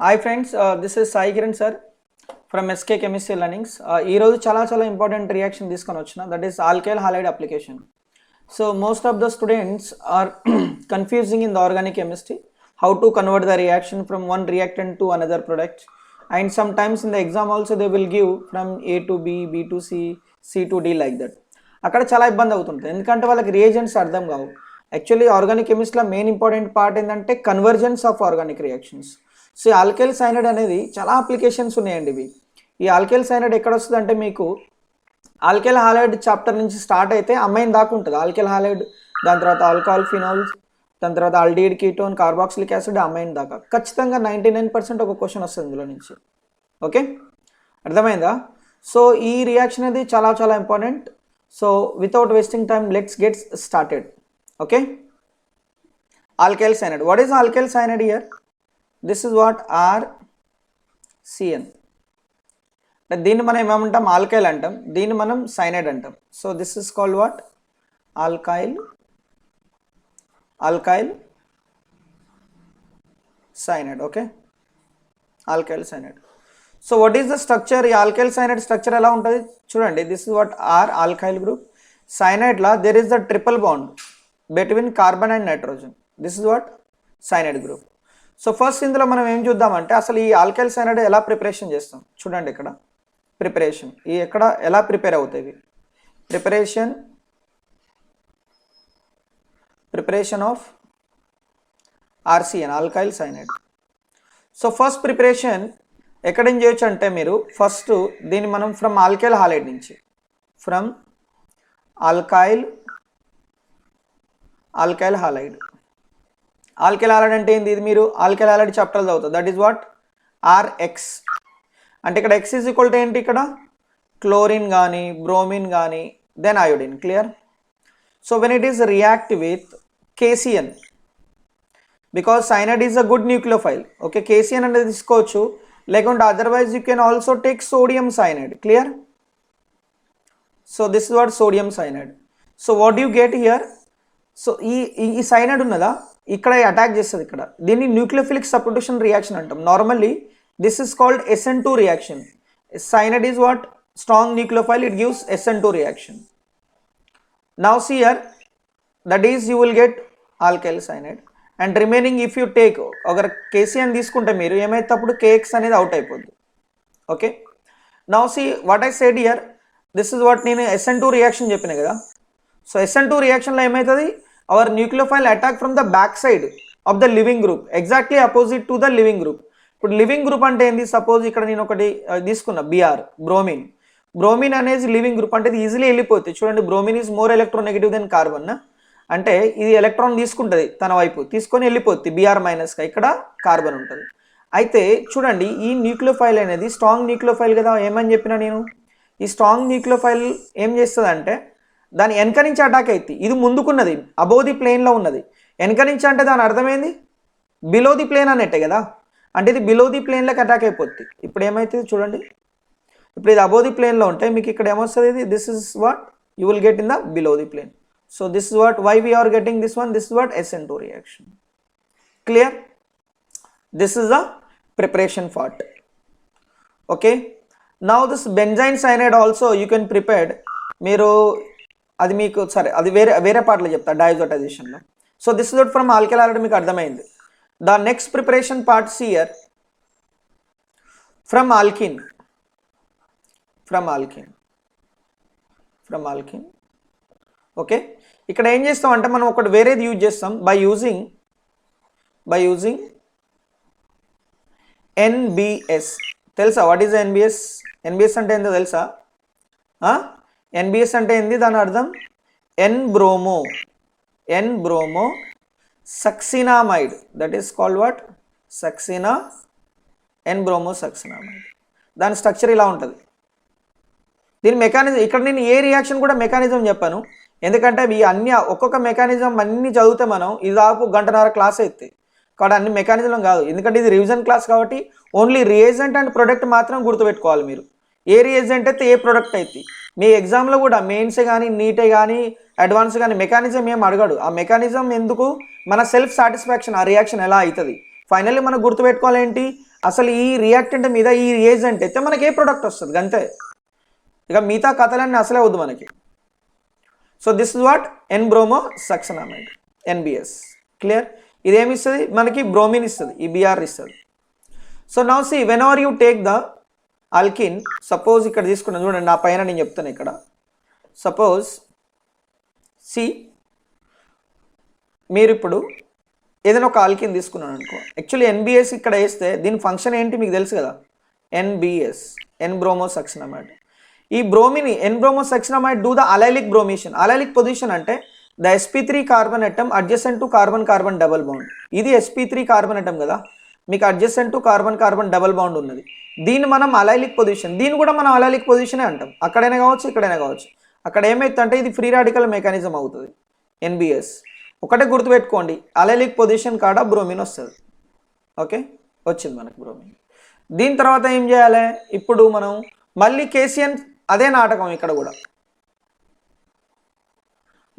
Hi friends, this is Sai Kiran sir from SK Chemistry Learnings. ఈ రోజు చాలా important reaction తీసుకొని వచ్చిన that is alkyl halide application. So most of the students are confusing in the organic chemistry how to convert the reaction from one reactant to another product, and sometimes in the exam also they will give from A to B, B to C, C to D like that. అక్కడ చాలా ఇబ్బంది అవుతుంది ఎందుకంటే వాళ్ళకి reagents అర్థం కావు. Actually organic కెమిస్ట్రీలో main important part ఏంటంటే convergence of organic reactions. So alkyl cyanide అనేది చాలా అప్లికేషన్స్ ఉన్నాయండి ఇవి. ఈ ఆల్కైల్ సైనైడ్ ఎక్కడ వస్తుంది అంటే మీకు ఆల్కైల్ హాలైడ్ చాప్టర్ నుంచి స్టార్ట్ అయితే అమైన్ దాకా ఉంటుంది. ఆల్కైల్ హాలైడ్, దాని తర్వాత ఆల్కహాల్ ఫినాల్స్, దాని తర్వాత aldehyde ketone, carboxylic acid, amine దాకా ఖచ్చితంగా 99% ఒక క్వశ్చన్ వస్తుంది ఇందులో నుంచి. ఓకే, అర్థమైందా? సో ఈ రియాక్షన్ అనేది చాలా important. So without wasting time let's get started. Okay, alkyl cyanide. What is alkyl cyanide here? This is what RCN. దీన్ని మనం ఏమంటాం? ఆల్కైల్ అంటాం, దీన్ని మనం సైనైడ్ అంటాం. So this is called what? Alkyl cyanide. Okay, alkyl cyanide. So what is the structure? ఈ alkyl cyanide structure ఎలా ఉంటుంది చూడండి. This is what alkyl group. సైనైడ్లా there is the triple bond between carbon and nitrogen. This is what cyanide group. So first ఇందులో మనం ఏం చూద్దామంటే అసలు ఈ ఆల్కైల్ సైనైడ్ ఎలా ప్రిపరేషన్ చేస్తాం చూడండి. ఇక్కడ ప్రిపరేషన్ ఎక్కడ ఎలా ప్రిపేర్ అవుతాయి? Preparation of RCN, alkyl cyanide. So first preparation ఎక్కడ నుంచి చేయొచ్చు అంటే మీరు ఫస్ట్ దీన్ని మనం ఫ్రమ్ ఆల్కైల్ హాలైడ్ నుంచి, from alkyl halide. Alkyl halide అంటే ఏంది? ఇది మీరు ఆల్కైల్ హాలైడ్ చాప్టర్ చదువుతారు. That is what RX. అంటే ఇక్కడ X ఈజ్ ఈక్వల్ టు ఏంటి? ఇక్కడ క్లోరిన్ కానీ బ్రోమిన్ కానీ then iodine. Clear? So when it is react with KCN, because cyanide is a good nucleophile. Okay, KCN అనేది తీసుకోవచ్చు, లేకుంటే otherwise you can also take sodium cyanide. Clear? So this is what sodium cyanide. So what you get here? So ఈ cyanide ఉన్నదా ఇక్కడ attack చేస్తుంది. ఇక్కడ దీన్ని nucleophilic substitution reaction అంటాం. Normally this is called SN2 reaction. Cyanide is what? Strong nucleophile, it gives SN2 reaction. Now see here, that is you will get alkyl cyanide, and remaining if you take agar KCN తీసుకుంటే మీరు ఏమైతే అప్పుడు KX అనేది out అయిపోద్ది. Okay, now see what I said here, this is what నేను SN2 reaction చెప్పిన కదా. So SN2 రియాక్షన్లో ఏమవుతుంది? Our nucleophile attack from the back side of the leaving group, exactly opposite to the leaving group. ఇప్పుడు leaving group అంటే ఏంది? Suppose ఇక్కడ నేను ఒకటి తీసుకున్నా BR, బ్రోమిన్ అనేది లివింగ్ గ్రూప్ అంటే ఇది ఈజీలీ వెళ్ళిపోతుంది. చూడండి, bromine is more electronegative than carbon. అంటే ఇది ఎలక్ట్రాన్ తీసుకుంటుంది తన వైపు, తీసుకొని వెళ్ళిపోతుంది BR-గా. ఇక్కడ కార్బన్ ఉంటుంది. అయితే చూడండి, ఈ న్యూక్లియోఫైల్ అనేది స్ట్రాంగ్ న్యూక్లియోఫైల్ కదా. ఏమని చెప్పినా నేను, ఈ స్ట్రాంగ్ న్యూక్లియోఫైల్ ఏం చేస్తుంది అంటే దాని వెనక నుంచి అటాక్ అవుతుంది. ఇది ముందుకున్నది, అబోవ్ ది ప్లేన్లో ఉన్నది. వెనక నుంచి అంటే దాని అర్థమైంది బిలో ది ప్లేన్ అన్నట్టే కదా. అంటే ఇది బిలో ది ప్లేన్లోకి అటాక్ అయిపోద్ది. ఇప్పుడు ఏమవుతుంది చూడండి, ఇప్పుడు ఇది అబోవ్ ది ప్లేన్లో ఉంటే మీకు ఇక్కడ ఏమొస్తుంది? ఇది this is what you will get in the below the plane. So this is what why we are getting this one. This is what SN2 reaction. Clear? This is the preparation part. Okay, now this benzene cyanide also you can prepared. మీరు అది మీకు సరే అది వేరే పార్ట్లో చెప్తా, డయాజోటైజేషన్లో. So this is what from alkyl halide మీకు అర్థమైంది. The next preparation parts here from alkene. Okay, ఇక్కడ ఏం చేస్తాం అంటే మనం ఒకటి వేరేది యూజ్ చేస్తాం బై యూజింగ్ NBS. తెలుసా వాట్ ఈజ్ NBS? NBS అంటే ఏందో తెలుసా? NBS అంటే ఏంది? దాని అర్థం N bromo succinimide. That is called what? N bromo succinimide. దాని స్ట్రక్చర్ ఇలా ఉంటుంది. దీని మెకానిజం ఇక్కడ నేను ఏ రియాక్షన్ కూడా మెకానిజం చెప్పాను, ఎందుకంటే ఈ అన్ని ఒక్కొక్క మెకానిజం అన్ని చదివితే మనం ఇది దాపు గంటన్నర క్లాస్ అవుతాయి. కాబట్టి అన్ని మెకానిజం కాదు, ఎందుకంటే ఇది రివిజన్ క్లాస్ కాబట్టి ఓన్లీ రియేజెంట్ అండ్ ప్రొడక్ట్ మాత్రం గుర్తుపెట్టుకోవాలి మీరు. ఏ రియేజెంట్ అయితే ఏ ప్రొడక్ట్ అయితే. మీ ఎగ్జామ్లో కూడా మెయిన్సే కానీ నీటే కానీ అడ్వాన్స్ కానీ మెకానిజం ఏం అడగడు. ఆ మెకానిజం ఎందుకు? మన సెల్ఫ్ సాటిస్ఫాక్షన్, ఆ రియాక్షన్ ఎలా అవుతుంది. ఫైనల్లీ మనం గుర్తుపెట్టుకోవాలి ఏంటి? అసలు ఈ రియాక్టెంట్ మీద ఈ రియేజెంట్ అయితే మనకి ఏ ప్రొడక్ట్ వస్తుంది అంతే. ఇక మిగతా కథలన్నీ అసలే వద్దు మనకి. So this is what N bromo succinimide NBS. Clear? ఇదేమి ఇస్తుంది మనకి? బ్రోమిన్ ఇస్తుంది, ఈ బిఆర్ ఇస్తుంది. So now see whenever you take the alkene, suppose ఇక్కడ తీసుకున్నాను చూడండి, నా పైన నేను చెప్తాను ఇక్కడ. సపోజ్ సి మీరు ఇప్పుడు ఏదైనా ఒక ఆల్కిన్ తీసుకున్నాను అనుకో, యాక్చువల్లీ ఎన్బిఎస్ ఇక్కడ వేస్తే దీని ఫంక్షన్ ఏంటి మీకు తెలుసు కదా, ఎన్బిఎస్ ఎన్ బ్రోమో సక్సనామైడ్. ఈ బ్రోమిని ఎన్ బ్రోమో సక్సనామైడ్ డూ ద అలైలిక్ బ్రోమిషన్. అలైలిక్ పొజిషన్ అంటే the sp3 carbon atom adjacent to carbon carbon double bond. ఇది sp3 కార్బన్ అటమ్ కదా, మీకు adjacent to carbon carbon double bond ఉన్నది. దీన్ని మనం అలైలిక్ పొజిషన్, దీన్ని కూడా మనం అలైలిక్ పొజిషనే అంటాం. అక్కడైనా కావచ్చు, ఇక్కడైనా కావచ్చు. అక్కడ ఏమైతుందంటే ఇది ఫ్రీ రాడికల్ మెకానిజం అవుతుంది ఎన్బిఎస్. ఒకటే గుర్తుపెట్టుకోండి, అలైలిక్ పొజిషన్ కాడ బ్రోమిన్ వస్తుంది. ఓకే, వచ్చింది మనకు బ్రోమిన్. దీని తర్వాత ఏం చేయాలి? ఇప్పుడు మనం మళ్ళీ కేసిఎన్ అదే నాటకం ఇక్కడ కూడా.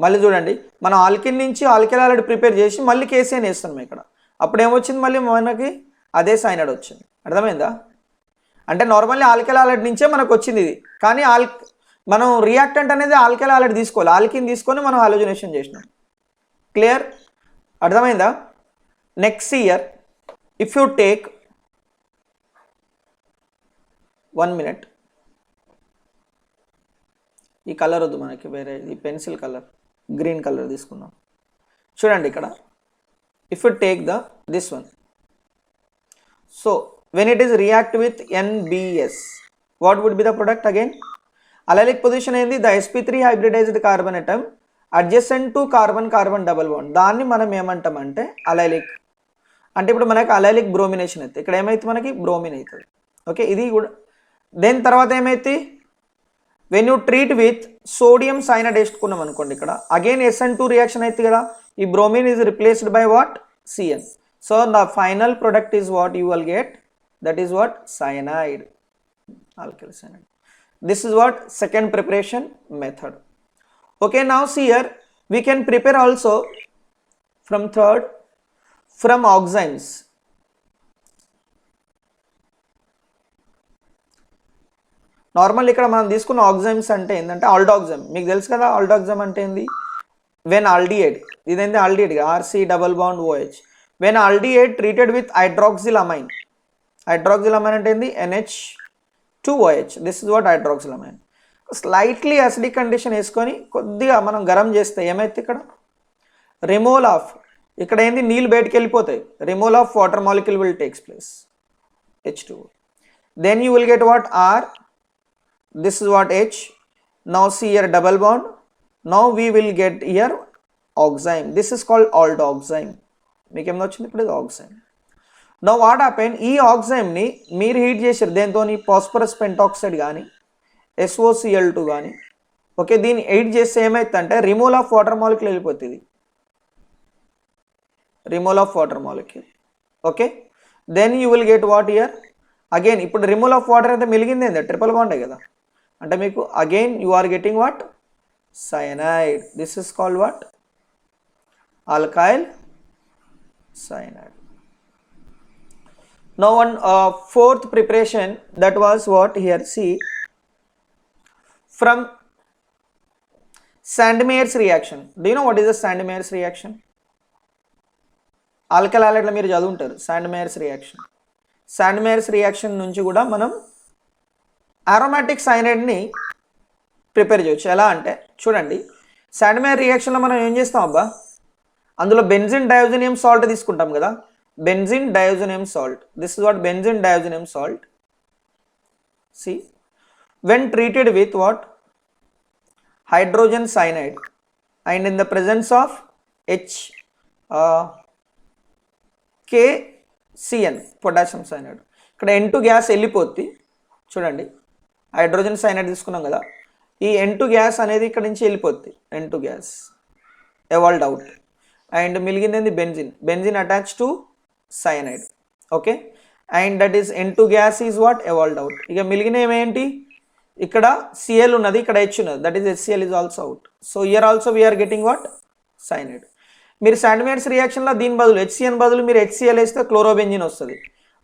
మళ్ళీ చూడండి, మనం ఆల్కిన్ నుంచి ఆల్కిల్ ఆల్రెడీ ప్రిపేర్ చేసి మళ్ళీ కేసిఎన్ వేస్తున్నాం ఇక్కడ. అప్పుడు ఏమొచ్చింది? మళ్ళీ మనకి అదే సైనైడ్ వచ్చింది. అర్థమైందా? అంటే నార్మల్లీ ఆల్కిల్ ఆల్రెడీ నుంచే మనకు వచ్చింది ఇది, కానీ మనం రియాక్టెంట్ అనేది ఆల్కిల్ ఆల్రెడీ తీసుకోవాలి, ఆల్కిన్ తీసుకొని మనం హాలోజనేషన్ చేసినాం. క్లియర్? అర్థమైందా? Next year if you take 1 minute, ఈ కలర్ వద్దు మనకి, వేరే ఈ పెన్సిల్ కలర్ గ్రీన్ కలర్ తీసుకున్నాం. చూడండి ఇక్కడ, if you take this one, so when it is react with NBS, what would be the product? Again allylic position ఏంది? The sp3 hybridized carbon atom adjacent to carbon carbon double bond. దాన్ని మనం ఏమంటామంటే అలైలిక్. అంటే ఇప్పుడు మనకి అలైలిక్ bromination అవుతుంది. ఇక్కడ ఏమైతే మనకి బ్రోమిన్ అవుతుంది. ఓకే, ఇది కూడా. దెన్ తర్వాత ఏమైతే when you treat with sodium cyanide వేసుకున్నాం అనుకోండి, ఇక్కడ అగైన్ SN2 రియాక్షన్ అవుతుంది కదా, ఈ bromine is replaced by what? CN. So the final product is what you will get, that is what? cyanide, alkyl cyanide. This is what second preparation method. Okay, now see here, we can prepare also from third, from oximes. Normal ఇక్కడ మనం తీసుకున్న ఆక్సైమ్స్ అంటే ఏంటంటే ఆల్డాక్సైమ్. మీకు తెలుసు కదా aldoxime అంటే ఏంది? వెన్ ఆల్డిహైడ్, ఇదేంటి aldehyde RC double bond OH. When aldehyde treated with hydroxylamine. Hydroxylamine అంటే ఏంది? NH2OH. This is what hydroxylamine. Slightly acidic condition వేసుకొని కొద్దిగా మనం గరం చేస్తే ఏమైతే ఇక్కడ రిమూవల్ ఆఫ్, ఇక్కడ ఏంది? నీళ్ళు బయటికి వెళ్ళిపోతాయి. Removal of water molecule will takes place, H2O. Then you will get what? R. This is what H. Now see here double bond. Now we will get here oxime. This is called aldoxime. మీకు ఏమన్నా వచ్చింది ఇప్పుడు? ఇది ఆక్సైమ్. Know what happen, ఈ ఆక్సైమ్ని మీరు heat చేసారు దేంతో? Phosphorus pentoxide కానీ SOCl2 కానీ. ఓకే, దీన్ని హీట్ చేస్తే ఏమైతుందంటే రిమూవల్ ఆఫ్ వాటర్ మాలిక్యూల్ వెళ్ళిపోతుంది. Removal of water molecule. Okay, then you will get what here? Again ఇప్పుడు రిమూవల్ ఆఫ్ వాటర్ అయితే మిలిగింది ఏంది? ట్రిపుల్ బాండే కదా. అంటే మీకు again you are getting what? cyanide. This is called what? Alkyl cyanide. Now one fourth preparation, that was what? Here see, from Sandmeyer's reaction. Do you know what is the Sandmeyer's reaction? Alkyl ఆలైడ్లో మీరు చదువుంటారు Sandmeyer's reaction. Sandmeyer's reaction నుంచి కూడా మనం aromatic సైనైడ్ని prepare చేయొచ్చు. ఎలా అంటే చూడండి, Sandmeyer రియాక్షన్లో మనం ఏం చేస్తాం అబ్బా, అందులో బెంజిన్ డయోజనియం సాల్ట్ తీసుకుంటాం కదా, benzene diazonium salt. This is what? Benzene diazonium salt. See when treated with what? Hydrogen cyanide and in the presence of KCN, potassium cyanide. ఇక్కడ N2 గ్యాస్ వెళ్ళిపోద్ది. చూడండి, హైడ్రోజన్ సైనైడ్ తీసుకున్నాం కదా, ఈ N2 gas అనేది ఇక్కడ నుంచి వెళ్ళిపోద్ది. N2 gas evolved out and మిలిగింది ఏంది? Benzene. Benzene attach to cyanide. Okay, and that is N2 gas is what? Evolved out. ఇక మిలిగిన ఏమేంటి? ఇక్కడ Cl ఉన్నది, ఇక్కడ H ఉన్నది, that is HCl is also out. So here also we're getting what? Cyanide. మీరు Sandmeyer's రియాక్షన్లో దీని బదులు HCN బదులు మీరు HCl వేస్తే క్లోరోబెంజిన్ వస్తుంది.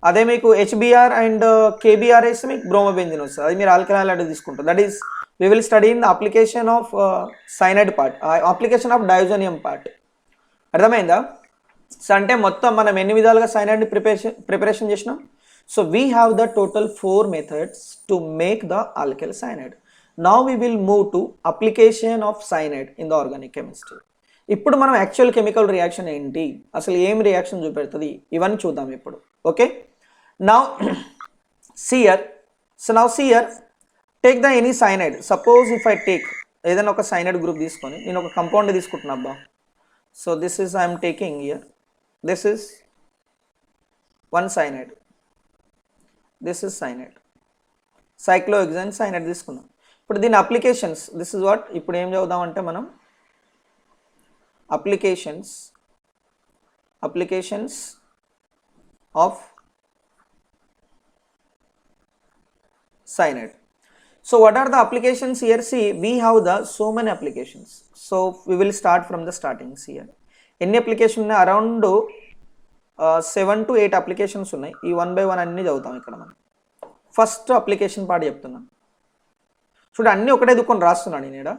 అదే మీకు హెచ్బిఆర్ అండ్ కేబిఆర్ వేస్తే మీకు బ్రోమోబెంజిన్ వస్తుంది, అది మీరు ఆల్కలైన్ హాలైడ్ తీసుకుంటారు. That is we will study in the application of cyanide part, application of diazonium part. అర్థమైందా? సో అంటే మొత్తం మనం ఎన్ని విధాలుగా సైనైడ్ ప్రిపరేషన్ చేసినాం. So we have the total 4 methods to make the alkyl cyanide. Now we will move to application of cyanide in the organic chemistry. ఇప్పుడు మనం actual chemical reaction ఏంటి, అసలు ఏం రియాక్షన్ చూపెడుతుంది, ఇవన్నీ చూద్దాం ఇప్పుడు. Okay, now see here. So now see here take the any cyanide. Suppose if I take ఏదైనా ఒక సైనైడ్ గ్రూప్ తీసుకొని నేను ఒక కంపౌండ్ తీసుకుంటున్నా అబ్బా. So this is I'm taking here, this is one cyanide, this is cyanide, cyclohexane cyanide తీసుకున్నాం. ఇప్పుడు దీని అప్లికేషన్స్, దిస్ ఇస్ వాట్. ఇప్పుడు ఏం చదువుదామంటే మనం applications of cyanide. So what are the applications here? See, we have the so many applications. So we will start from the startings here. ఎన్ని application ఉన్నాయి? Around 7 to 8 applications ఉన్నాయి. ఈ 1 by 1 అన్ని చదువుతాం ఇక్కడ మనం. ఫస్ట్ అప్లికేషన్ పార్ట్ చెప్తున్నాను చూడండి, అన్నీ ఒకటే దుఃఖం రాస్తున్నాను నేను ఇక్కడ.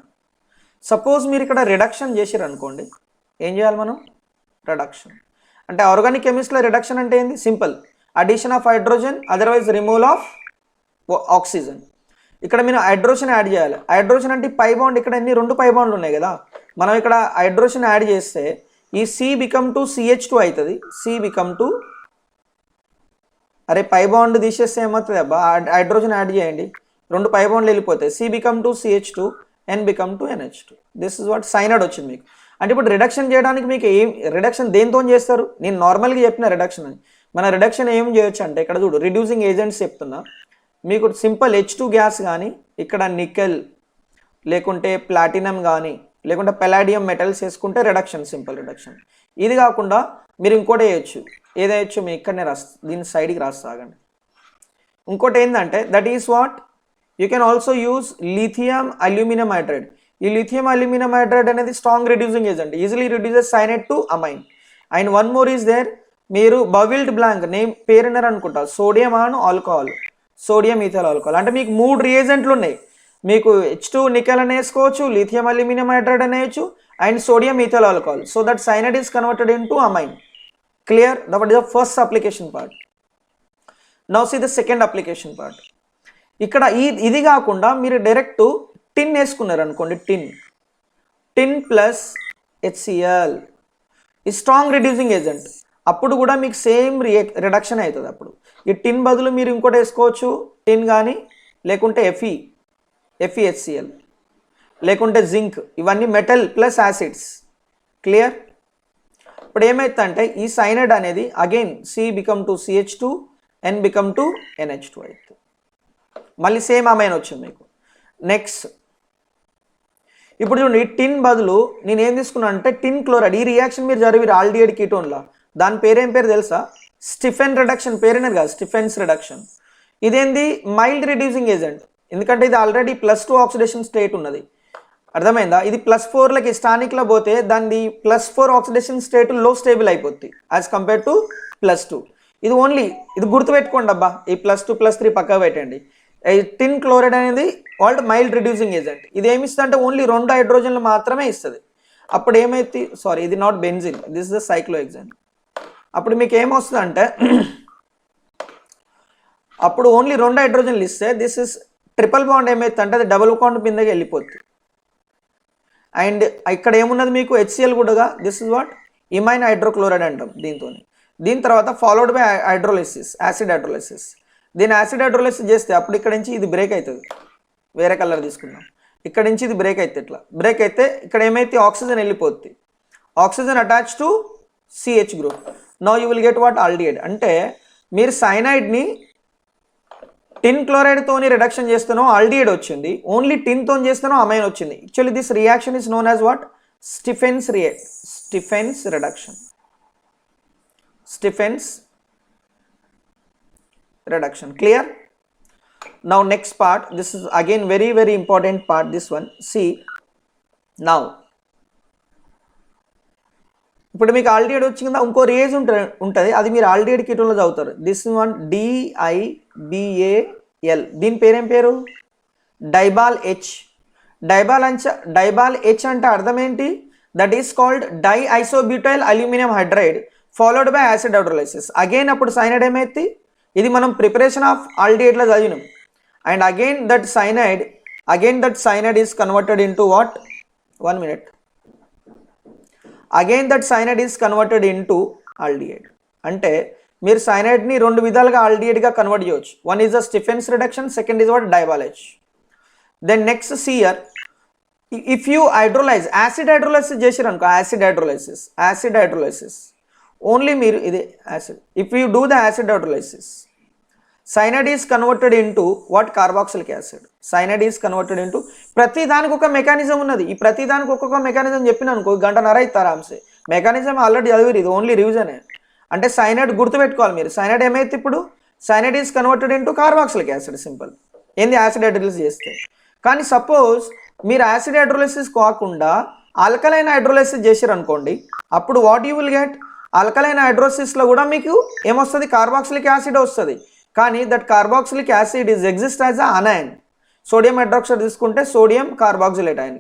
సపోజ్ మీరు ఇక్కడ రిడక్షన్ చేసారు అనుకోండి, ఏం చేయాలి మనం? రిడక్షన్ అంటే ఆర్గానిక్ కెమిస్ట్రీలో రిడక్షన్ అంటే ఏంది? Simple, addition of hydrogen otherwise removal of oxygen. ఇక్కడ మీరు హైడ్రోజన్ యాడ్ చేయాలి. హైడ్రోజన్ అంటే పై బాండ్, ఇక్కడ ఎన్ని 2 పై బాండ్లు ఉన్నాయి కదా, మనం ఇక్కడ హైడ్రోజన్ యాడ్ చేస్తే ఈ సి బికమ్ టు CH2 అవుతుంది. సి బికమ్ టు, అరే పై బాండ్ తీసేస్తే ఏమవుతుంది అబ్బా, హైడ్రోజన్ యాడ్ చేయండి, 2 పై బాండ్లు వెళ్ళిపోతాయి. C become to CH2, N become to NH2. This is what cyanide వచ్చింది మీకు. అంటే ఇప్పుడు రిడక్షన్ చేయడానికి మీకు ఏం, రిడక్షన్ దేంతో చేస్తారు? నేను నార్మల్గా చెప్పిన రిడక్షన్ అని. మన రిడక్షన్ ఏం చేయొచ్చు అంటే ఇక్కడ చూడు, రిడ్యూసింగ్ ఏజెంట్స్ చెప్తున్నా మీకు. సింపుల్ H2 గ్యాస్ కానీ, ఇక్కడ నికెల్ లేకుంటే ప్లాటినం కానీ, లేకుంటే పెలాడియం మెటల్స్ వేసుకుంటే రిడక్షన్, సింపుల్ రిడక్షన్. ఇది కాకుండా మీరు ఇంకోటి వేయచ్చు. ఏదేయచ్చు? మీరు ఇక్కడనే రాస్తా, దీని సైడ్కి రాస్తాగండి. ఇంకోటి ఏంటంటే that is what you can also use lithium aluminium hydride. ఈ లిథియం అల్యూమినియం హైడ్రైడ్ అనేది strong reducing agent, easily reduces cyanide to amine. And one more is there, మీరు బవిల్డ్ బ్లాంక్ నేమ్ పేరున్నారు అనుకుంటా, sodium and alcohol, sodium ethyl alcohol. అంటే మీకు 3 రియేజెంట్లు ఉన్నాయి. మీకు H2 nickel అని వేసుకోవచ్చు, లిథియం అల్యూమినియం హైడ్రైడ్ అని వేయచ్చు, and sodium ethyl alcohol. So that cyanide is converted in to amine. Clear? That is the first application part. Now see the second application part. ఇక్కడ ఇది కాకుండా మీరు డైరెక్ట్ టిన్ వేసుకున్నారు అనుకోండి, టిన్ ప్లస్ HCl ఈ strong reducing agent. అప్పుడు కూడా మీకు సేమ్ రిడక్షన్ అవుతుంది. అప్పుడు ఈ టిన్ బదులు మీరు ఇంకోటి వేసుకోవచ్చు, టిన్ కానీ, లేకుంటే FeHCl, లేకుంటే జింక్. ఇవన్నీ మెటల్ ప్లస్ యాసిడ్స్. క్లియర్? ఇప్పుడు ఏమవుతుందంటే ఈ సైనైడ్ అనేది again C become to CH2, N become to NH2 అవుతుంది. మళ్ళీ సేమ్ అమైన్ వచ్చింది మీకు. నెక్స్ట్ ఇప్పుడు చూడండి, టిన్ బదులు నేను ఏం తీసుకున్నాను అంటే టిన్ క్లోరైడ్. ఈ రియాక్షన్ మీరు జరిగిరు ఆల్డిహైడ్ కీటోన్లా, దాని పేరేం పేరు తెలుసా? Stiffen reduction. పేరేనారు కదా, స్టిఫెన్స్ రిడక్షన్. ఇదేంది? Mild reducing agent. ఎందుకంటే ఇది ఆల్రెడీ +2 ఆక్సిడేషన్ స్టేట్ ఉన్నది. అర్థమైందా? ఇది +4లకి స్టానిక్లో పోతే దాన్ని +4 ఆక్సిడేషన్ స్టేట్ లో స్టేబుల్ అయిపోద్ది యాజ్ కంపేర్ టు +2. ఇది ఓన్లీ, ఇది గుర్తుపెట్టుకోండి అబ్బా, ఈ +2 +3 పక్కా పెట్టండి. టిన్ క్లోరైడ్ అనేది వాల్డ్ మైల్డ్ రిడ్యూసింగ్ ఏజెంట్. ఇది ఏమి ఇస్తుంది అంటే ఓన్లీ 2 హైడ్రోజన్లు మాత్రమే ఇస్తుంది. అప్పుడు ఏమైతే, సారీ ఇది not benzene, this is the cyclohexane. అప్పుడు మీకు ఏమొస్తుంది అంటే అప్పుడు ఓన్లీ 2 హైడ్రోజన్లు ఇస్తే దిస్ ఇస్ ట్రిపుల్ బాండ్. ఏమైతే అంటే అది డబుల్ బాండ్ కిందకి వెళ్ళిపోతుంది. అండ్ ఇక్కడ ఏమున్నది మీకు HCl కూడా, దిస్ ఇస్ వాట్ ఇమైన్ హైడ్రోక్లోరైడ్ అంటాం దీంతో. దీని తర్వాత followed by hydrolysis, acid hydrolysis. దీని యాసిడ్ హైడ్రోలైసిస్ చేస్తే అప్పుడు ఇక్కడ నుంచి ఇది బ్రేక్ అవుతుంది. వేరే కలర్ తీసుకుందాం, ఇక్కడ నుంచి ఇది బ్రేక్ అవుతుంది. ఇట్లా బ్రేక్ అయితే ఇక్కడ ఏమైతే ఆక్సిజన్ వెళ్ళిపోతుంది, oxygen attach to CH group. Now you will get what aldehyde. అంటే మీరు సైనైడ్ని టిన్ క్లోరైడ్తోని రిడక్షన్ చేస్తానో ఆల్డిహైడ్ వచ్చింది, ఓన్లీ టిన్తో చేస్తానో అమైన్ వచ్చింది. Actually this reaction is known as what? Stephen's reduction. Stephen's reduction. Clear? Now next part, this is again very important part, this one. See, now ఇప్పుడు మీకు ఆల్డిహైడ్ వచ్చింది కదా, ఇంకో రేజ్ ఉంటుంది, అది మీరు ఆల్డిహైడ్ కీటోన్లో చదువుతారు. దిస్ వన్ DIBAL, దీని పేరేం పేరు? డైబాల్ హెచ్. డైబాల్ హెచ్ అంటే అర్థం ఏంటి? That is called diisobutyl aluminium hydride followed by acid hydrolysis. Again అప్పుడు సైనైడ్ ఏమైంది? ఇది మనం ప్రిపరేషన్ ఆఫ్ ఆల్డిహైడ్లో చదివినాం. And again that cyanide is converted into what? 1 minute. Again that cyanide is converted into aldehyde. అంటే మీరు సైనైడ్ని 2 విధాలుగా ఆల్డిహైడ్గా కన్వర్ట్ చేయవచ్చు. One is a Stephen's reduction, second is what? DIBAL H. Then next see here, if you hydrolyze, acid hydrolysis చేసారు అనుకో, acid hydrolysis only మీరు ఇది acid, if you do the acid hydrolysis, cyanide is converted into what? Carboxylic acid. Cyanide is converted into, ప్రతి దానికి ఒక mechanism ఉన్నది. ఈ ప్రతి దానికి ఒక్కొక్క మెకానిజం చెప్పిన అనుకో, గంటన్నర అవుతారు ఆమెసే. మెకానిజం ఆల్రెడీ చదివారు, ఇది ఓన్లీ రివిజనే. అంటే సైనైడ్ గుర్తుపెట్టుకోవాలి మీరు. సైనైడ్ ఏమైతే ఇప్పుడు? Cyanide is converted into carboxylic acid, simple. ఏంది? యాసిడ్ హైడ్రోలైసిస్ చేస్తే. కానీ సపోజ్ మీరు యాసిడ్ హైడ్రోలైసిస్ కాకుండా ఆల్కలైన్ హైడ్రోలైసిస్ చేశారు అనుకోండి, అప్పుడు what you will get? Alkaline హైడ్రోసిస్లో కూడా మీకు ఏమొస్తుంది? కార్బాక్సిలిక్ యాసిడ్ వస్తుంది. కానీ that carboxylic acid is exist as a anion. Sodium hydroxide తీసుకుంటే సోడియం కార్బాక్సిలేట్ అయన్.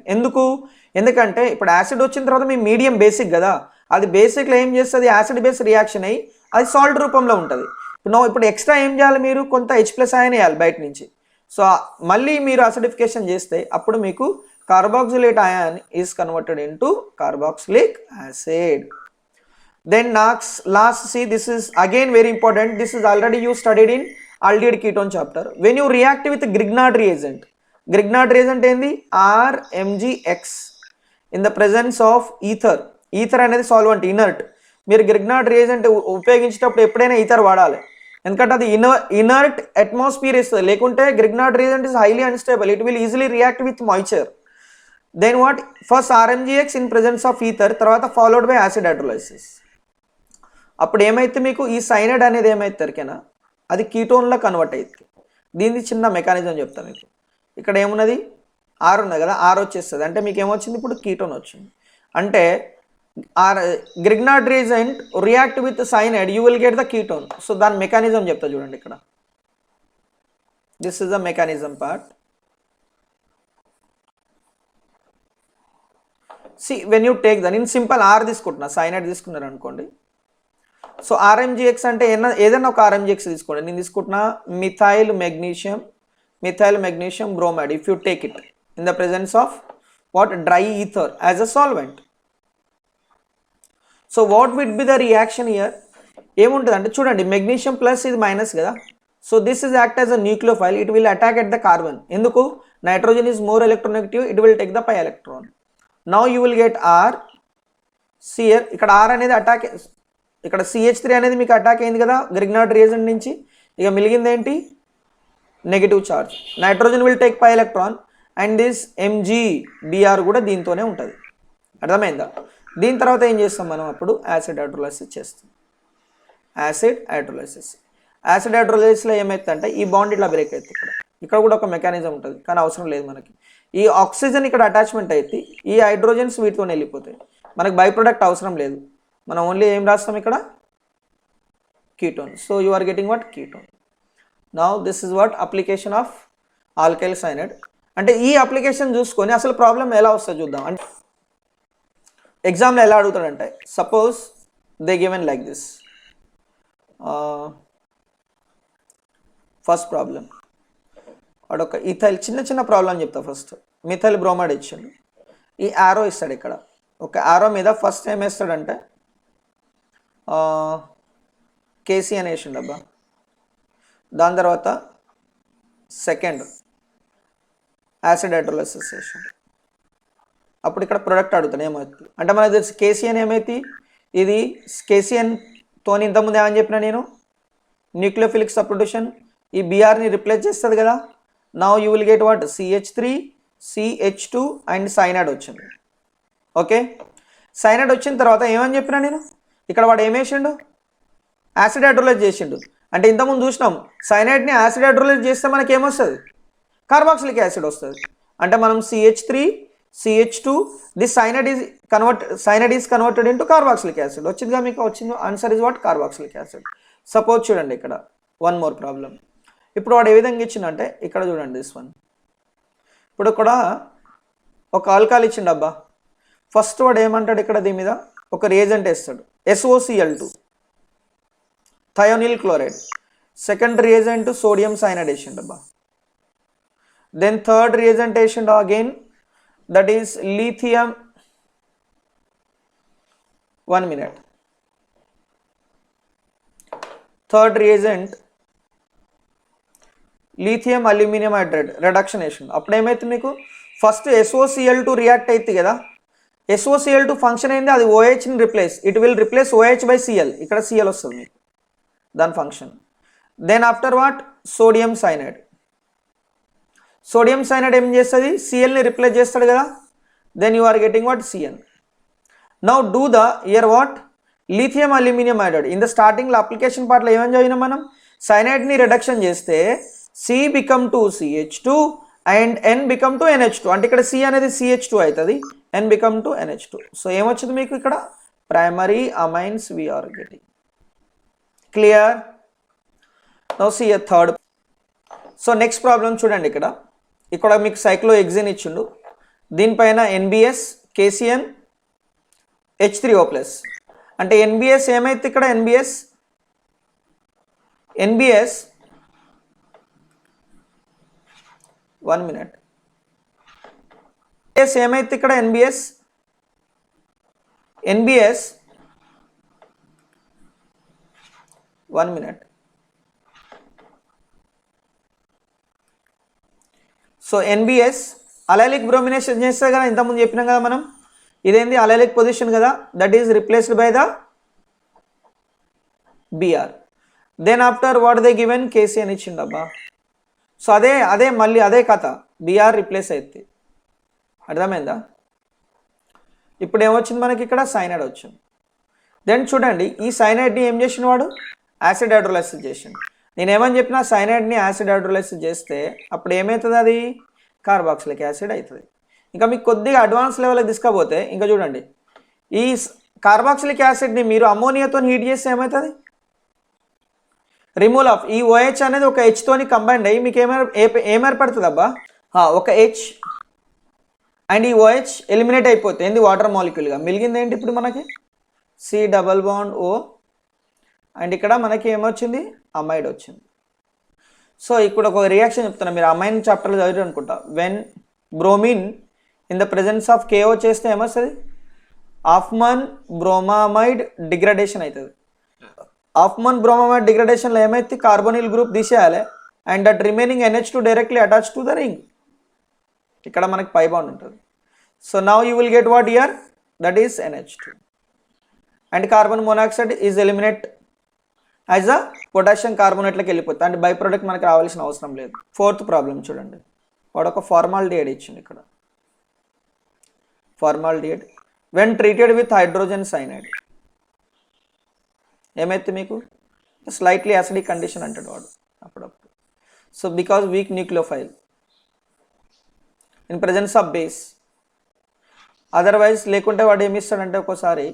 ఎందుకంటే ఇప్పుడు యాసిడ్ వచ్చిన తర్వాత మీ మీడియం బేసిక్ కదా, అది బేసిక్లో ఏం చేస్తుంది? యాసిడ్ బేస్ రియాక్షన్ అయ్యి అది సాల్ట్ రూపంలో ఉంటుంది. ఇప్పుడు ఎక్స్ట్రా ఏం చేయాలి? మీరు కొంత H+ అయన్ వేయాలి బయట నుంచి. సో మళ్ళీ మీరు అసిడిఫికేషన్ చేస్తే అప్పుడు మీకు carboxylate ion is converted into carboxylic acid. Then last see, this is again very important. This is already you studied in aldehyde ketone chapter. When you react with Grignard reagent ఏంది? RMgX in the presence of ether. Ether అనేది solvent, inert. మీరు Grignard reagent ఉపయోగించేటప్పుడు ఎప్పుడైనా ether వాడాలి, ఎందుకంటే అది inert atmosphere ఇస్తుంది. లేకుంటే Grignard reagent is highly unstable, it will easily react with moisture. Then what? First RMgX in presence of ether, తర్వాత ఫాలోడ్ బై యాసిడ్ హైడ్రోలైసిస్. అప్పుడు ఏమైతే మీకు ఈ సైనైడ్ అనేది ఏమైతే దొరికినా అది కీటోన్లో కన్వర్ట్ అవుతుంది. దీన్ని చిన్న మెకానిజం చెప్తాను మీకు. ఇక్కడ ఏమున్నది? R ఉన్నది కదా, R వచ్చేస్తుంది. అంటే మీకు ఏమొచ్చింది? ఇప్పుడు కీటోన్ వచ్చింది. అంటే Grignard reagent react with cyanide, you will get the ketone. So దాని మెకానిజం చెప్తా చూడండి ఇక్కడ. This is the mechanism part. See when you take the, నేను సింపుల్ R తీసుకుంటున్నా, సైనైడ్ తీసుకున్నారు అనుకోండి. సో RMgX అంటే ఏదైనా ఒక RMgX తీసుకోండి. నేను తీసుకుంటున్నా methyl magnesium bromide. If you take it in the presence of what? Dry ether as a solvent. So what would be the reaction here? ఏముంటుంది అంటే చూడండి, మెగ్నీషియం ప్లస్ ఇది మైనస్ కదా. So this is act as a nucleophile, it will attack at the carbon. ఎందుకు? Nitrogen is more electronegative, it will take the pi electron. Now you will get R. See here ఇక్కడ R అనేది attack, ఇక్కడ CH3 అనేది మీకు attack అయింది కదా Grignard reagent నుంచి. ఇక మిలిగింది ఏంటి? Negative charge. Nitrogen will take pi electron and this MgBr కూడా దీంతోనే ఉంటుంది. అర్థమైందా? దీని తర్వాత ఏం చేస్తాం మనం? అప్పుడు యాసిడ్ హైడ్రోలైసిస్ చేస్తాం. యాసిడ్ హైడ్రోలైసిస్లో ఏమవుతుందంటే ఈ బాండ్ ఇట్లా బ్రేక్ అవుతుంది. ఇక్కడ కూడా ఒక మెకానిజం ఉంటుంది, కానీ అవసరం లేదు మనకి. ఈ ఆక్సిజన్ ఇక్కడ అటాచ్మెంట్ అయితే ఈ హైడ్రోజన్స్ వీటితో వెళ్ళిపోతాయి, మనకు బై ప్రొడక్ట్ అవసరం లేదు. మనం ఓన్లీ ఏం రాస్తాం ఇక్కడ? Ketone. So you are getting what? Ketone. Now this is what? Application of alkyl cyanide. అంటే ఈ అప్లికేషన్ చూసుకొని అసలు ప్రాబ్లం ఎలా వస్తుందో చూద్దాం. అంటే ఎగ్జామ్లో ఎలా అడుగుతాడంటే, suppose they given like this. First problem వాడొక ఈథైల్, చిన్న ప్రాబ్లం చెప్తా. ఫస్ట్ మిథైల్ బ్రోమైడ్ ఇచ్చాడు, ఈ ఆరో ఇస్తాడు. ఇక్కడ ఒక ఆరో మీద ఫస్ట్ ఏం వేస్తాడంటే KC అని వేసిండు అబ్బా. దాని తర్వాత సెకండ్ యాసిడ్ హైడ్రోలైసిస్ వేసిండు. అప్పుడు ఇక్కడ ప్రొడక్ట్ అడుగుతాను ఏమవుతుంది అంటే మనకు తెలుసు KCN ఏమైతే, ఇది KCNతో ఇంతకుముందు ఏమని చెప్పినా నేను, న్యూక్లియోఫిలిక్ సబ్స్టిట్యూషన్. ఈ Brని రిప్లేస్ చేస్తుంది కదా. Now you will get what? CH3 CH2 and cyanide వచ్చింది. ఓకే, సైనైడ్ వచ్చిన తర్వాత ఏమని చెప్పినా నేను, ఇక్కడ వాడు ఏమేసిండు? యాసిడ్ హైడ్రోలైజ్ చేసిండు. అంటే ఇంతకుముందు చూసినాం సైనైడ్ని యాసిడ్ హైడ్రోలైజ్ చేస్తే మనకి ఏమొస్తుంది? కార్బాక్సిలిక్ యాసిడ్ వస్తుంది. అంటే మనం CH3 CH2, this cyanide is converted into carboxylic acid. వచ్చిందిగా మీకు వచ్చింది answer is what carboxylic acid. Suppose చూడండి ఇక్కడ వన్ మోర్ ప్రాబ్లం. ఇప్పుడు వాడు ఏ విధంగా ఇచ్చిందంటే ఇక్కడ చూడండి దిస్ వన్. ఇప్పుడు ఇక్కడ ఒక ఆల్కహాల్ ఇచ్చిండు అబ్బా. ఫస్ట్ వాడు ఏమంటాడు ఇక్కడ దీని మీద ఒక రియేజెంట్ వేస్తాడు SOCl2 thionyl chloride. Second reagent sodium cyanide వేసిండు అబ్బా. దెన్ థర్డ్ రియేజెంట్ వేసిండు again, that is lithium. 1 minute. Third reagent lithium aluminum hydride reduction వేసిండు. అప్పుడు ఏమైతుంది మీకు ఫస్ట్ SOCl2 రియాక్ట్ అవుతుంది కదా. SOCl2 ఫంక్షన్ అయింది, అది OHని replace, it will replace OH by Cl. ఇక్కడ Cl వస్తుంది మీకు దాని function. Then after what sodium cyanide. Sodium cyanide ఏం చేస్తుంది, Clని రిప్లేస్ చేస్తాడు కదా. Then you are getting what Cn. Now do the here what lithium aluminium hydride. In the స్టార్టింగ్లో అప్లికేషన్ పార్ట్లో ఏమని చదివినాం మనం, సైనైడ్ని రిడక్షన్ చేస్తే C become to CH2 and N become to NH2. అంటే ఇక్కడ C అనేది CH2 అవుతుంది, N become to NH2. So ఏమొచ్చింది మీకు ఇక్కడ primary amines we are getting. Clear? Now see a third. So next problem చూడండి. ఇక్కడ మీకు సైక్లోహెక్సేన్ ఇచ్చిండు, దీనిపైన NBS KCN H3O+. అంటే NBS ఏమైతే ఇక్కడ NBS 1 minute. ఏమైతే ఇక్కడ NBS 1 minute. So NBS allylic bromination చేస్తే కదా, ఇంతకుముందు చెప్పినాం కదా మనం, ఇదేంది అలైలిక్ పొజిషన్ కదా, that is replaced by the Br. Then after what they given KCN ఇచ్చిండు అబ్బా. సో అదే మళ్ళీ అదే కథ, Br రిప్లేస్ అవుతుంది. అర్థమైందా? ఇప్పుడు ఏమొచ్చింది మనకి ఇక్కడ సైనైడ్ వచ్చింది. దెన్ చూడండి ఈ సైనైడ్ని ఏం చేసిన వాడు యాసిడ్ హైడ్రోలైసిస్ చేసిండు. నేనేమని చెప్పినా సైనైడ్ని యాసిడ్ హైడ్రోలైసిస్ చేస్తే అప్పుడు ఏమవుతుంది, అది కార్బాక్సిలిక్ యాసిడ్ అవుతుంది. ఇంకా మీకు కొద్దిగా అడ్వాన్స్ లెవెల్కి తీసుకపోతే ఇంకా చూడండి, ఈ కార్బాక్సిలిక్ యాసిడ్ని మీరు అమోనియాతో హీట్ చేస్తే ఏమవుతుంది, రిమూవ్ ఆఫ్ ఈ OH అనేది ఒక Hతోని కంబైండ్ అయ్యి మీకు ఏమేర్పడుతుంది అబ్బా, ఒక H అండ్ ఈ OH ఎలిమినేట్ అయిపోతే ఏంది వాటర్ మాలిక్యూల్గా మిలిగింది ఏంటి ఇప్పుడు మనకి C double bond O. And ఇక్కడ మనకి ఏమొచ్చింది అమైడ్ వచ్చింది. సో ఇక్కడ ఒక రియాక్షన్ చెప్తున్నా, మీరు అమైన్ చాప్టర్లో చదివారు అనుకుంటా. When bromine in the presence of KO చేస్తే ఏమొస్తుంది, ఆఫ్మన్ బ్రోమామైడ్ డిగ్రేడేషన్ అవుతుంది. ఆఫ్మన్ బ్రోమామైడ్ డిగ్రేడేషన్లో ఏమైతే కార్బోనిల్ గ్రూప్ తీసేయాలి and that remaining NH2 directly attach to the ring. ఇక్కడ మనకి పై బాండ్ ఉంటుంది. So now you will get what here, that is NH2 and carbon monoxide is eliminate as a potassium కార్బోనేట్లోకి వెళ్ళిపోతుంది. అంటే by product మనకి రావాల్సిన అవసరం లేదు. ఫోర్త్ ప్రాబ్లం చూడండి, వాడు ఒక ఫార్మాల్డిహైడ్ ఇచ్చింది. ఇక్కడ formaldehyde when treated with hydrogen cyanide ఏమైతే మీకు స్లైట్లీ యాసిడిక్ కండిషన్ అంటాడు వాడు అప్పుడప్పుడు. So because week nucleophile in presence of base, otherwise లేకుంటే వాడు ఏమి ఇస్తాడంటే ఒక్కోసారి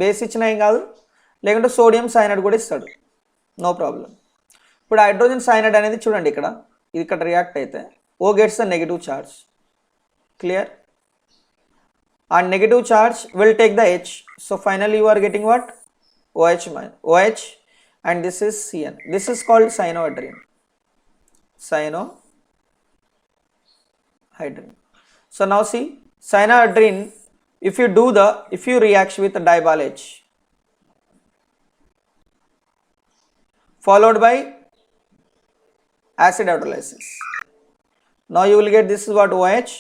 బేస్ ఇచ్చినా ఏం కాదు, లేకుంటే సోడియం సైనైడ్ కూడా ఇస్తాడు, నో ప్రాబ్లం. ఇప్పుడు హైడ్రోజన్ సైనైడ్ అనేది చూడండి ఇక్కడ, ఇది ఇక్కడ రియాక్ట్ అయితే O gets the negative charge. Clear? And negative charge will take the H. So finally you are getting what OH and this is Cn. This is called cyanohydrin. Cyanohydrin. So now see cyanohydrin, if you react with Dibal H followed by acid hydrolysis, now you will get this is what OH,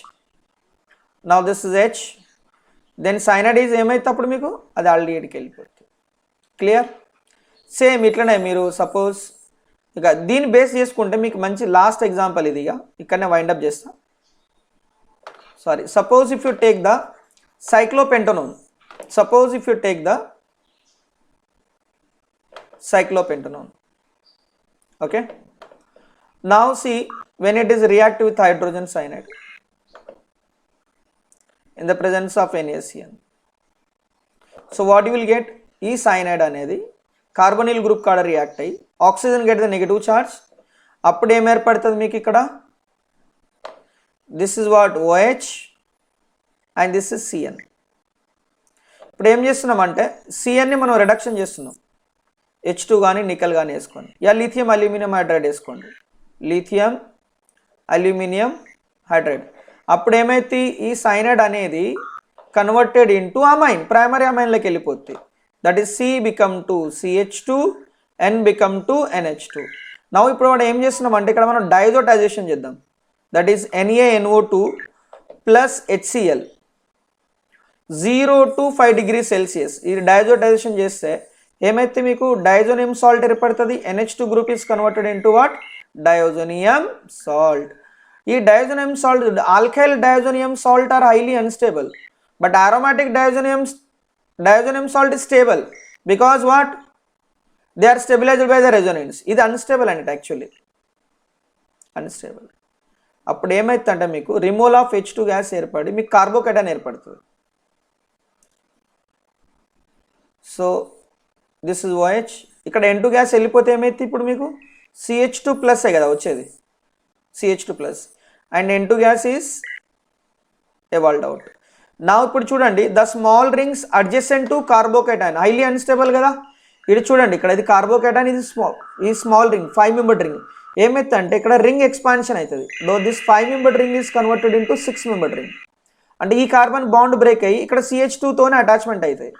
now this is H, then cyanide is ఏమైతే అప్పుడు మీకు అది ఆల్డిహైడ్కి వెళ్ళిపోతుంది. Clear? Same ఇట్లనే మీరు suppose ఇక దీన్ని base చేసుకుంటే మీకు మంచి లాస్ట్ ఎగ్జాంపుల్ ఇది, ఇక్కడనే వైండప్ చేస్తా. Sorry, suppose if you take the cyclopentanone, okay. Now see when it is react with hydrogen cyanide, in the presence of NaCN. So what you will get, ఈ cyanide అనేది carbonyl group కాడ react అయ్యి oxygen get the negative charge, అప్పుడు ఏం ఏర్పడుతుంది మీకు ఇక్కడ, this is what OH and this is CN. ఇప్పుడు ఏం చేస్తున్నాం అంటే CNని మనం రిడక్షన్ చేస్తున్నాం, H2 కానీ నికెల్ కానీ వేసుకోండి, యా లిథియం అల్యూమినియం హైడ్రైడ్ వేసుకోండి, లిథియం అల్యూమినియం హైడ్రైడ్. అప్పుడు ఏమైతే ఈ సైనైడ్ అనేది కన్వర్టెడ్ ఇంటూ అమైన్, ప్రైమరీ అమైన్లోకి వెళ్ళిపోతుంది. That is C become to CH2, N become to NH2. Now ఇప్పుడు మనం ఏం చేస్తున్నాం అంటే ఇక్కడ మనం డైజోటైజేషన్ చేద్దాం. That is NaNO2 plus HCl 0 to 5 degrees Celsius. ఇది డైజోటైజేషన్ చేస్తే ఏమైతే మీకు డైజోనియం సాల్ట్ ఏర్పడుతుంది. NH2 group is converted into what, diazonium salt. ఈ diazonium salt, alkyl diazonium salt are highly unstable, but aromatic diazonium salt is stable because what, they are stabilized by the resonance. ఇది unstable అంటే actually unstable. అప్పుడు ఏమైతుందంటే మీకు removal of H2 gas ఏర్పడి మీకు కార్బోకేటైన్ ఏర్పడుతుంది. So this is OH. ఇక్కడ N2 gas వెళ్ళిపోతే ఏమైతే ఇప్పుడు మీకు CH2 ప్లస్ కదా వచ్చేది, CH2 plus and N2 gas is evolved out. నా ఇప్పుడు చూడండి, the small rings adjacent to carbocation highly unstable కదా. ఇది చూడండి, ఇక్కడ ఇది కార్బోకేటైన్, ఇది స్మాల్ రింగ్ 5 మెంబర్డ్ రింగ్. ఏమైతే అంటే ఇక్కడ రింగ్ ఎక్స్పాన్షన్ అవుతుంది. Though this 5 membered ring is converted into 6 membered ring. అంటే ఈ కార్బన్ బాండ్ బ్రేక్ అయ్యి ఇక్కడ CH2తోనే అటాచ్మెంట్ అవుతాయి.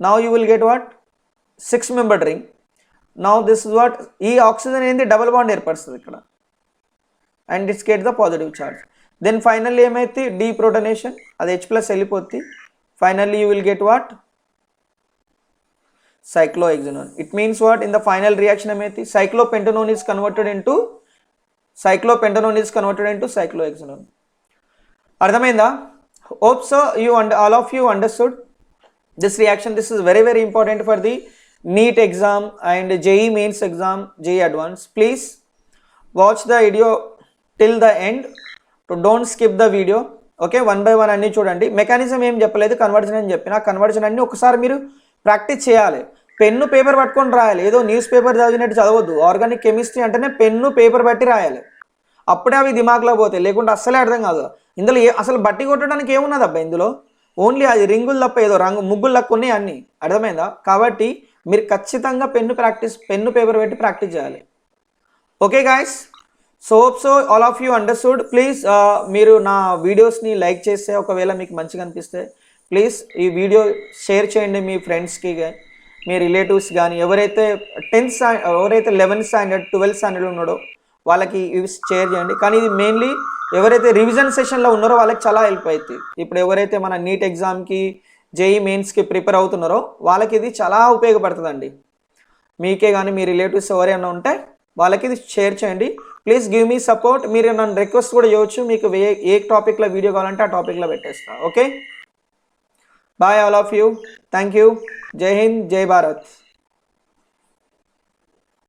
Now you will get what, 6 membered ring. Now this is what, ఈ ఆక్సిజన్ ఏంది డబుల్ బాండ్ ఏర్పడుతుంది ఇక్కడ and its get the positive charge. Then finally ఏమైతే డీప్రోటనేషన్, అది H ప్లస్ వెళ్ళిపోద్ది. Finally you will get what, cyclohexanone. It means what, in the final reaction ఏమైతే cyclopentanone is converted into cyclohexanone. అర్థమైందా? Hope so you and all of you understood this reaction. This is very very important for the NEET exam and JEE mains exam, JEE advanced. Please watch the video till the end. Don't skip the video. Okay, 1 by 1 అన్నీ చూడండి. Mechanism ఏం చెప్పలేదు, conversion అని చెప్పిన. Conversion అన్నీ ఒకసారి మీరు practice చేయాలి. పెన్ను పేపర్ పట్టుకొని రాయాలి, ఏదో న్యూస్ పేపర్ చదివినట్టు చదవద్దు. ఆర్గానిక్ కెమిస్ట్రీ అంటేనే పెన్ను పేపర్ బట్టి రాయాలి, అప్పుడే అవి దిమాగ్లో పోతాయి, లేకుంటే అస్సలే అర్థం కాదు. ఇందులో అసలు బట్టి కొట్టడానికి ఏమున్నది అబ్బా, ఇందులో ఓన్లీ అది రింగులు తప్ప ఏదో ముగ్గులు తక్కువ ఉన్నాయి అన్నీ. అర్థమైందా? కాబట్టి మీరు ఖచ్చితంగా పెన్ను పేపర్ పెట్టి ప్రాక్టీస్ చేయాలి. Okay guys, so all of you understood. Please మీరు నా వీడియోస్ని లైక్ చేస్తే, ఒకవేళ మీకు మంచిగా అనిపిస్తే ప్లీజ్ ఈ వీడియో షేర్ చేయండి మీ ఫ్రెండ్స్కి, మీ రిలేటివ్స్ కానీ, ఎవరైతే 11th స్టాండర్డ్ 12th స్టాండర్డ్ ఉన్నాడో వాళ్ళకి ఇవి షేర్ చేయండి. కానీ ఇది మెయిన్లీ ఎవరైతే రివిజన్ సెషన్లో ఉన్నారో వాళ్ళకి చాలా హెల్ప్ అవుతుంది. ఇప్పుడు ఎవరైతే మన నీట్ ఎగ్జామ్కి, JEE మెయిన్స్కి ప్రిపేర్ అవుతున్నారో వాళ్ళకి ఇది చాలా ఉపయోగపడుతుందండి. మీకే కానీ మీ రిలేటివ్స్ ఎవరైనా ఉంటే వాళ్ళకి ఇది షేర్ చేయండి. Please give me support. మీరు నన్ను రిక్వెస్ట్ కూడా చేయవచ్చు, మీకు ఏ టాపిక్లో వీడియో కావాలంటే ఆ టాపిక్లో పెట్టేస్తా. Okay, bye all of you. Thank you. జై హింద్, జై భారత్.